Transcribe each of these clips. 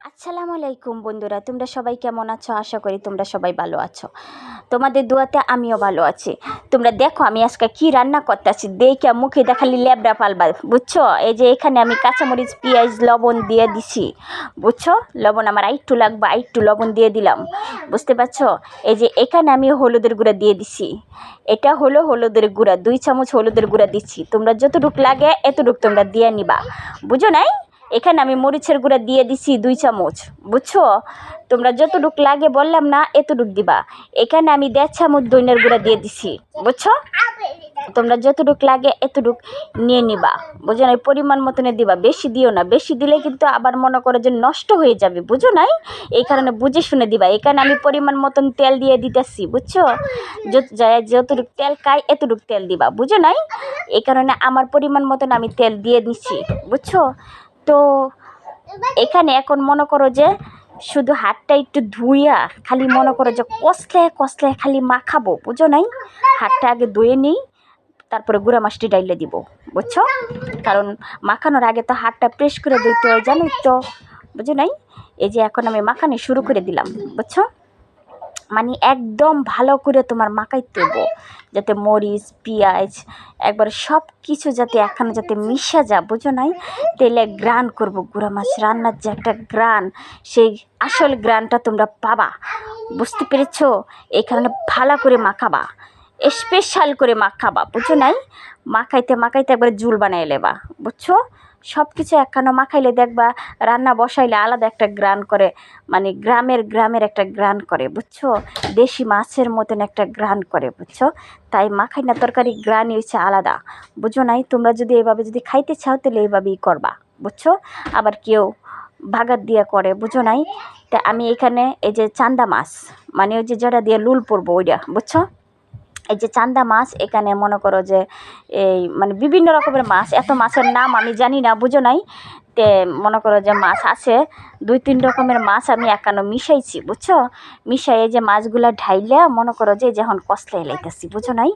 আসসালামু আলাইকুম বন্ধুরা, তোমরা সবাই কেমন আছো? আশা করি তোমরা সবাই ভালো আছো। তোমাদের দোয়াতে আমিও ভালো আছি। তোমরা দেখো আমি আজকে কি রান্না করতেছি, দেখে মুখে দেখালি লেবড়া পালবা, বুঝছো? এই যে এখানে আমি কাঁচামরিচ পেঁয়াজ লবণ দিয়ে দিছি, বুঝছো? লবণ আমার আইট্টু লাগবে, আইট্টু লবণ দিয়ে দিলাম, বুঝতে পারছো? এই যে এখানে আমি হলুদের গুঁড়া দিয়ে দিছি, এটা হলো হলুদের গুঁড়া, 2 চামচ হলুদের গুঁড়া দিচ্ছি। তোমরা যতটুকু লাগে এতটুকু তোমরা দিয়ে নিবা, বুঝো নাই? এখানে আমি মরিচের গুঁড়া দিয়ে দিছি 2 চামচ, বুঝছো? তোমরা যতটুকু লাগে বললাম না এতটুকু দিবা। এখানে আমি 1.5 চামচ দইনের গুঁড়া দিয়ে দিছি, বুঝছো? তোমরা যতটুকু লাগে এতটুকু নিয়ে নিবা, বুঝো নাই? পরিমাণ মতনে দিবা, বেশি দিও না, বেশি দিলে কিন্তু আবার মনে করো যে নষ্ট হয়ে যাবে, বুঝো নাই? এই কারণে বুঝে শুনে দিবা। এখানে আমি পরিমাণ মতন তেল দিয়ে দিতেছি, বুঝছো? যতটুকু তেল খাই এতটুকু তেল দিবা, বুঝো নাই? এই কারণে আমার পরিমাণ মতন আমি তেল দিয়ে নিচ্ছি, বুঝছো? তো এখানে এখন মনে করো যে শুধু হাতটা একটু ধুইয়া খালি মনে করো যে কষলে কষলে খালি মাখাবো, বুঝো নাই? হাতটা আগে ধুয়ে নিই, তারপরে গুঁড়া মাছটি ডাইলে দিব, বুঝছো? কারণ মাখানোর আগে তো হাতটা প্রেস করে দিতে হয়, জানোই তো, বুঝো নাই? এই যে এখন আমি মাখানো শুরু করে দিলাম, বুঝছো? মানে একদম ভালো করে তোমার মাখাইতে হইব, যাতে মরিচ পেঁয়াজ একবার সব কিছু যাতে একখানে যাতে মিশা যা, বুঝো নাই? তেলে গ্রান করব, গুঁড়া মাছ রান্নার যে একটা গ্রান, সেই আসল গ্রানটা তোমরা পাবা, বুঝতে পেরেছো? এই কারণে ভালো করে মাখাবা, স্পেশাল করে মাখাবা, বুঝো নাই? মাখাইতে মাখাইতে একবার জুল বানাই লেবা, বুঝছো? সব কিছু একখানা মাখাইলে দেখবা রান্না বসাইলে আলাদা একটা গ্রান করে, মানে গ্রামের একটা গ্রান করে, বুঝছো? দেশি মাছের মতন একটা গ্রান করে, বুঝছো? তাই মাখাই না তরকারি গ্রানই হচ্ছে আলাদা, বুঝো নাই? তোমরা যদি এভাবে যদি খাইতে চাও তাহলে এইভাবেই করবা, বুঝছো? আবার কেউ ভাগাত দিয়ে করে, বুঝো নাই? তা আমি এখানে এই যে চান্দা মাছ, মানে ওই যে যেটা দিয়ে লুল পড়বো ওইটা, বুঝছো? এই যে চান্দা মাছ, এখানে মনে করো যে এই মানে বিভিন্ন রকমের মাছ, এত মাছের নাম আমি জানি না, বুঝো নাই? তে মনে করো যে মাছ আছে 2-3 রকমের মাছ আমি একানো মিশাইছি, বুঝছো? মিশাই এই যে মাছগুলা ঢাইলা মনে করো যে যখন কষলে লাইতেছি, বুঝো নাই?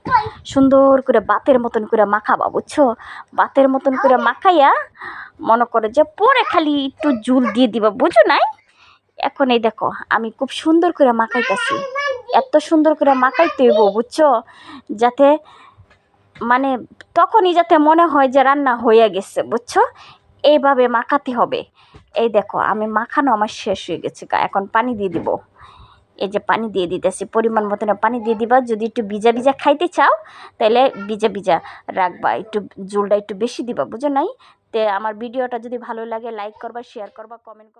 সুন্দর করে বাতের মতন করে মাখাবা, বুঝছো? বাতের মতন করে মাখাইয়া মনে করো যে পরে খালি একটু জুল দিয়ে দিবা, বুঝো নাই? এখন এই দেখো আমি খুব সুন্দর করে মাখাইতেছি, এত সুন্দর করে মাখাইতে হইব, বুঝছো? যাতে মানে তখনই যাতে মনে হয় যে রান্না হয়ে গেছে, বুঝছো? এইভাবে মাখাতে হবে। এই দেখো আমি মাখানো আমার শেষ হয়ে গেছে, এখন পানি দিয়ে দিব। এই যে পানি দিয়ে দিতেছি, পরিমাণ মতন পানি দিয়ে দিবা। যদি একটু ভিজা ভিজা খাইতে চাও তাহলে ভিজা ভিজা রাখবা, একটু ঝোলটা একটু বেশি দিবা, বুঝো নাই? তে আমার ভিডিওটা যদি ভালো লাগে লাইক করবা, শেয়ার করবা, কমেন্ট করবা।